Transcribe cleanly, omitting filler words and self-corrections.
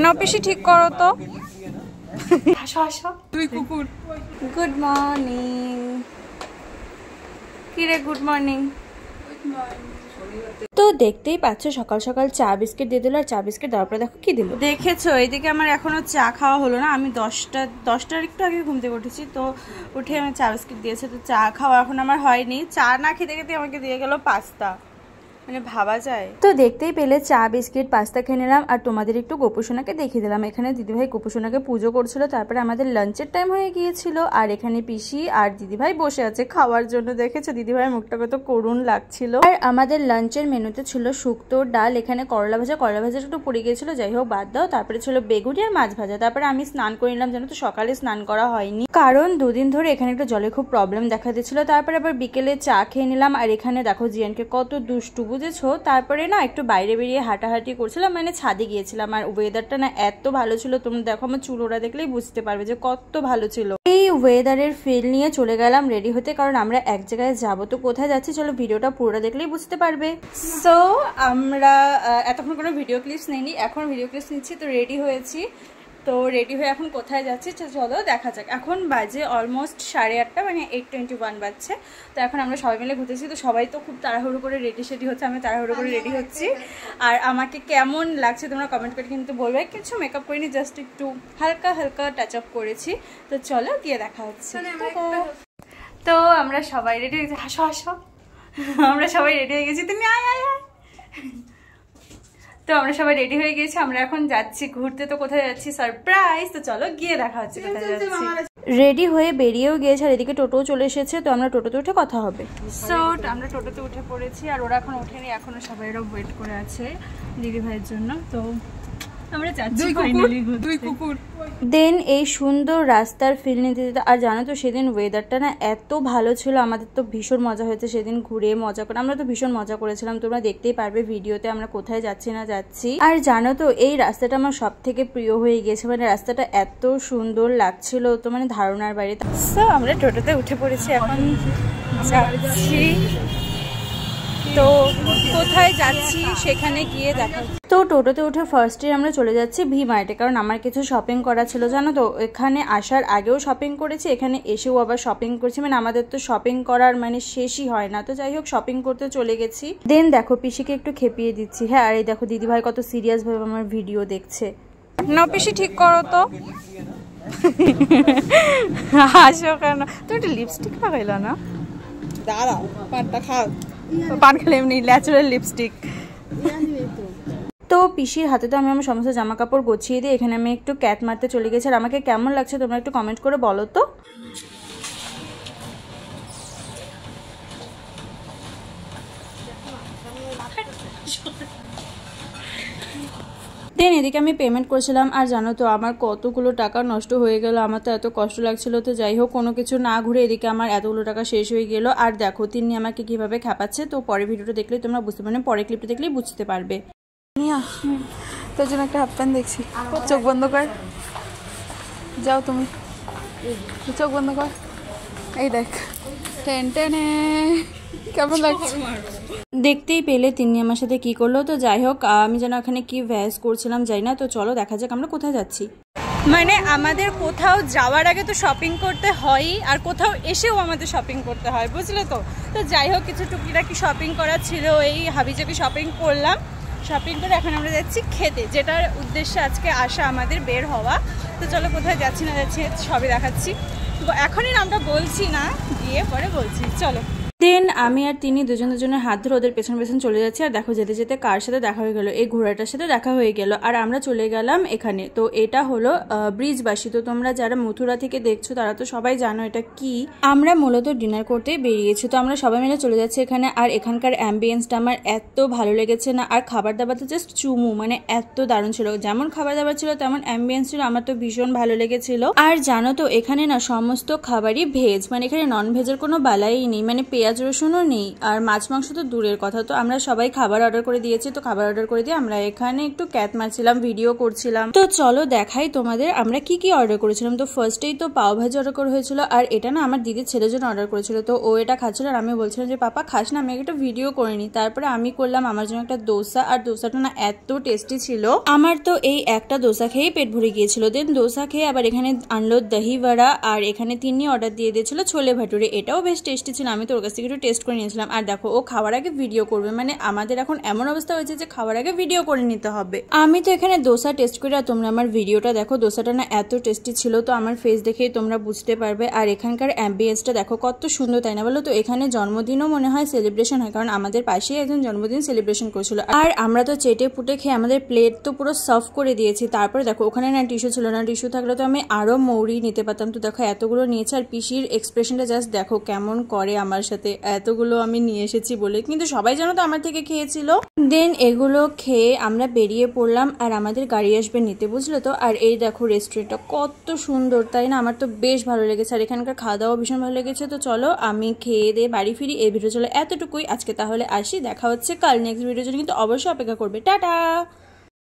না পিসি ঠিক করো তো। আসো আসো তুই কুকুর। Good morning. কি রে গুড মর্নিং? তো দেখতেই পাচ্ছ সকাল সকাল চা বিস্কিট দিয়ে দিল, আর চা বিস্কিট দেওয়ার পরে দেখো কি দিল। দেখেছো এইদিকে আমার এখনো চা খাওয়া হলো না। আমি 10টার একটু আগে ঘুম থেকে উঠেছি, তো উঠে আমি চা বিস্কিট দিয়েছে, তো চা খাওয়া এখন আমার হয়নি। চা না খেতে খেতে আমাকে দিয়ে গেল পাস্তা, মানে ভাবা যায়। তো দেখতেই পেলে চা বিস্কিট পাস্তা খেয়ে নিলাম, আর তোমাদের একটু গোপুসোনাকে দেখিয়ে দিলাম। এখানে দিদিভাই গোপুসোনাকে পুজো করছিল, তারপরে আমাদের লাঞ্চের টাইম হয়ে গিয়েছিল, আর এখানে পিসি আর দিদিভাই বসে আছে খাওয়ার জন্য। দেখেছো দিদিভাইয়ের মুখটা কত করুণ লাগছিল। আর আমাদের লাঞ্চের মেনুতে ছিল শুক্তো, ডাল, এখানে করলা ভাজা একটু পড়ে গিয়েছিল, যাই হোক বাদ দাও। তারপরে ছিল বেগুনি আর মাছ ভাজা। তারপরে আমি স্নান করে নিলাম, জানো তো সকালে স্নান করা হয়নি, কারণ দুদিন ধরে এখানে একটু জলে খুব প্রবলেম দেখা দিচ্ছিল। তারপরে আবার বিকেলে চা খেয়ে নিলাম, আর এখানে দেখো জিয়ানকে কত দুষ্টু বুঝেছো। তারপরে না একটু বাইরে বেরিয়ে হাঁটাহাঁটি করছিলাম, মানে ছাদে গিয়েছিলাম, আর ওয়েদারটা না এত ভালো ছিল, তোমরা দেখো আমার চুল ওরা দেখলেই বুঝতে পারবে যে কত ভালো ছিল। এই ওয়েদারের ফিল নিয়ে চলে গেলাম রেডি হতে, কারণ আমরা এক জায়গায় যাবো। তো কোথায় যাচ্ছি চলো ভিডিওটা পুরোটা দেখলেই বুঝতে পারবে। সো আমরা এতক্ষণ কোনো ভিডিও ক্লিপস নেইনি, এখন ভিডিও ক্লিপস নিচ্ছি। তো রেডি হয়েছি, তো রেডি হয়ে এখন কোথায় যাচ্ছি চলো দেখা যাক। এখন বাজে অলমোস্ট 8:30, মানে 8:21 বাজছে। তো এখন আমরা সবাই মিলে ঘুরতেছি। তো সবাই তো খুব তাড়াহুড়ো করে রেডি হচ্ছে, আমি তাড়াহুড়ো করে রেডি হচ্ছি। আর আমাকে কেমন লাগছে তোমরা কমেন্ট করে কিন্তু বলবে। কিছু মেকআপ করিনি, জাস্ট একটু হালকা হালকা টাচ আপ করেছি। তো চলো গিয়ে দেখা হচ্ছে। তো আমরা সবাই রেডি হয়ে গেছি। হাসো হাসো, আমরা সবাই রেডি হয়ে গেছি। তুমি আয় আয় আয়। তো আমরা সবাই রেডি হয়ে গেছি, আমরা এখন যাচ্ছি ঘুরতে। তো কোথায় যাচ্ছি সারপ্রাইজ, তো চলো গিয়ে দেখা হচ্ছে কোথায় যাচ্ছি। রেডি হয়ে বেরিয়েও গিয়েছে, আর এদিকে টোটোও চলে এসেছে। তো আমরা টোটোতে উঠে কথা হবে। সো আমরা টোটোতে উঠে পড়েছি, আর ওরা এখন ওঠেনি, এখনো সবাই ওয়েট করে আছে দিদি ভাইয়ের জন্য। তো আমরা যাচ্ছি ফাইনালি ঘুরতে। দেন এই সুন্দর রাস্তার ফিল নিতে দিতে। আর জানো তো সেদিন ওয়েদারটা না এত ভালো ছিল, আমাদের তো ভীষণ মজা হয়েছে সেদিন ঘুরে মজা করে। আমরা তো ভীষণ মজা করেছিলাম, তোমরা দেখতেই পারবে ভিডিওতে আমরা কোথায় যাচ্ছি না যাচ্ছি। আর জানো তো এই রাস্তাটা আমার সব থেকে প্রিয় হয়ে গেছে, মানে রাস্তাটা এত সুন্দর লাগছিল, তো মানে ধারণার বাইরে। তো আমরা টোটোতে উঠে পড়েছি, এখন যাচ্ছি। তো কোথায় যাচ্ছি সেখানে গিয়ে দেখা। তো টোটোতে উঠে ফার্স্টে আমরা চলে যাচ্ছি ভি মার্টে, কারণ আমার কিছু শপিং করা ছিল। জানো তো এখানে আসার আগেও শপিং করেছি, এখানে এসেও আবার শপিং করছি, মানে আমাদের তো শপিং করার মানে শেষই হয় না। তো যাই হোক শপিং করতে চলে গেছি। দেন দেখো পিসিকে একটু খেপিয়ে দিচ্ছি। হ্যাঁ, আর এই দেখো দিদিভাই কত সিরিয়াস ভাবে আমার ভিডিও দেখছে। না পিসি ঠিক করো তো। হাসো কেন? তুমি একটু লিপস্টিক লাগাইলো না? দাঁড়াও, পানটা খাও। পান খেলে এমনি ন্যাচারাল লিপস্টিক। তো পিসির হাতে তো আমি আমার সমস্ত জামা কাপড় গুছিয়ে দিই, এখানে আমি একটু ক্যাট মারতে চলে গেছি। আর আমাকে কেমন লাগছে তোমরা একটু কমেন্ট করে বলো তো। দেন এদিকে আমি পেমেন্ট করছিলাম, আর জানো তো আমার কতগুলো টাকা নষ্ট হয়ে গেল, আমার তো এত কষ্ট লাগছিল। তো যাই হোক কোনো কিছু না ঘুরে এদিকে আমার এতগুলো টাকা শেষ হয়ে গেল। আর দেখো তিনি আমাকে কিভাবে খেপাচ্ছে। তো পরে ভিডিওটা দেখলেই তোমরা বুঝতে পারবে, পরে ক্লিপটা দেখলেই বুঝতে পারবে। তোর জন্য একটা হাফ প্যান্ট দেখছি, চোখ বন্ধ কর, যাও তুমি চোখ বন্ধ কর। এই দেখ টেন টেনে কেমন লাগছে। দেখতেই পেলে তিনি আমার সাথে কি করলো। তো যাই হোক আমি যেন এখানে কি ভ্যাস করছিলাম যাই না। তো চলো দেখা যাক আমরা কোথায় যাচ্ছি। মানে আমাদের কোথাও যাওয়ার আগে তো শপিং করতে হয়ই, আর কোথাও এসেও আমাদের শপিং করতে হয়, বুঝলে তো। তো যাই হোক কিছু টুকিটাকি শপিং করা ছিল, এই হাবিজাবি শপিং করলাম। শপিং করে এখন আমরা যাচ্ছি খেতে, যেটার উদ্দেশ্যে আজকে আসা আমাদের বের হওয়া। তো চলো কোথায় যাচ্ছি না যাচ্ছি সবই দেখাচ্ছি। এখনই নামটা বলছি না, গিয়ে পরে বলছি চলো। দেন আমি আর তিনি দুজনের হাত ধরে ওদের পেছন পেছন চলে যাচ্ছি। আর দেখো যেতে যেতে কার সাথে দেখা হয়ে গেল, এই ঘোড়াটার সাথে দেখা হয়ে গেল। আর আমরা চলে গেলাম এখানে। তো এটা হলো ব্রিজবাসী। তো তোমরা যারা মথুরা থেকে দেখছো তারা তো সবাই জানো এটা কি। আমরা মূলত ডিনার করতে বেরিয়েছি, তো আমরা সবাই মিলে চলে যাচ্ছি এখানে। আর এখানকার অ্যাম্বিয়েন্সটা আমার এত ভালো লেগেছে না, আর খাবার দাবার তো জাস্ট চুমু, মানে এত দারুণ ছিল। যেমন খাবার দাবার ছিল তেমন অ্যাম্বিয়েন্স ছিল, আমার তো ভীষণ ভালো লেগেছিল। আর জানো তো এখানে না সমস্ত খাবারই ভেজ, মানে এখানে নন ভেজের কোনো বালাই নেই, মানে পেঁয়াজ পেঁয়াজ রসুনও নেই, আর মাছ মাংস তো দূরের কথা। তো আমরা সবাই খাবার অর্ডার করে দিয়েছি, তো খাবার অর্ডার করে দিয়ে আমরা এখানে একটু ক্যাট মারছিলাম, ভিডিও করছিলাম। তো চলো দেখাই তোমাদের আমরা কি কি অর্ডার করেছিলাম। তো ফার্স্টেই তো পাও ভাজি অর্ডার করা হয়েছিল, আর এটা না আমার দিদির ছেলের জন্য অর্ডার করেছিল। তো ও এটা খাচ্ছিল আর আমি বলছিলাম যে পাপা খাস না, আমি একটা ভিডিও করে নিই। তারপরে আমি করলাম আমার জন্য একটা দোসা, আর দোসাটা না এত টেস্টি ছিল, আমার তো এই একটা দোসা খেয়েই পেট ভরে গিয়েছিল। দেন দোসা খেয়ে আবার এখানে আনলো দহি বড়া, আর এখানে তিনি অর্ডার দিয়ে দিয়েছিল ছোলে ভাটুরে, এটাও বেশ টেস্টি ছিল। আমি তো ওর কাছ থেকে একটু টেস্ট করে নিয়েছিলাম। আর দেখো ও খাওয়ার আগে ভিডিও করবে, মানে আমাদের এখন এমন অবস্থা হয়েছে যে খাওয়ার আগে ভিডিও করে নিতে হবে। আমি তো এখানে দোসা টেস্ট করি, আর তোমরা আমার ভিডিওটা দেখো। দোসাটা না এত টেস্টি ছিল, তো আমার ফেস দেখেই তোমরা বুঝতে পারবে। আর এখানকার অ্যাম্বিয়েন্সটা দেখো কত সুন্দর, তাই না বলো? তো এখানে জন্মদিনও মনে হয় সেলিব্রেশন হয়, কারণ আমাদের পাশেই একজন জন্মদিন সেলিব্রেশন করেছিল। আর আমরা তো চেটে পুটে খেয়ে আমাদের প্লেট তো পুরো সার্ভ করে দিয়েছি। তারপরে দেখো ওখানে না টিস্যু ছিল না, টিস্যু থাকলে তো আমি আরো মৌরি নিতে পারতাম। তো দেখো এতগুলো নিয়েছে, আর পিসির এক্সপ্রেশনটা জাস্ট দেখো কেমন করে আমার সাথে, এতগুলো আমি নিয়ে এসেছি বলে। কিন্তু সবাই জানো তো আমার থেকে খেয়েছিল। দেন এগুলো খেয়ে আমরা বেরিয়ে পড়লাম, আর আমাদের গাড়ি আসবে নিতে, বুঝলো তো। আর এই দেখো রেস্টুরেন্টটা কত সুন্দর, তাই না? আমার তো বেশ ভালো লেগেছে, আর এখানকার খাওয়া দাওয়া ভীষণ ভালো লেগেছে। তো চলো আমি খেয়ে দিয়ে বাড়ি ফিরি। এই ভিডিও চলো এতটুকুই আজকে, তাহলে আসি, দেখা হচ্ছে কাল নেক্সট ভিডিওর জন্য, কিন্তু অবশ্যই অপেক্ষা করবে। টাটা।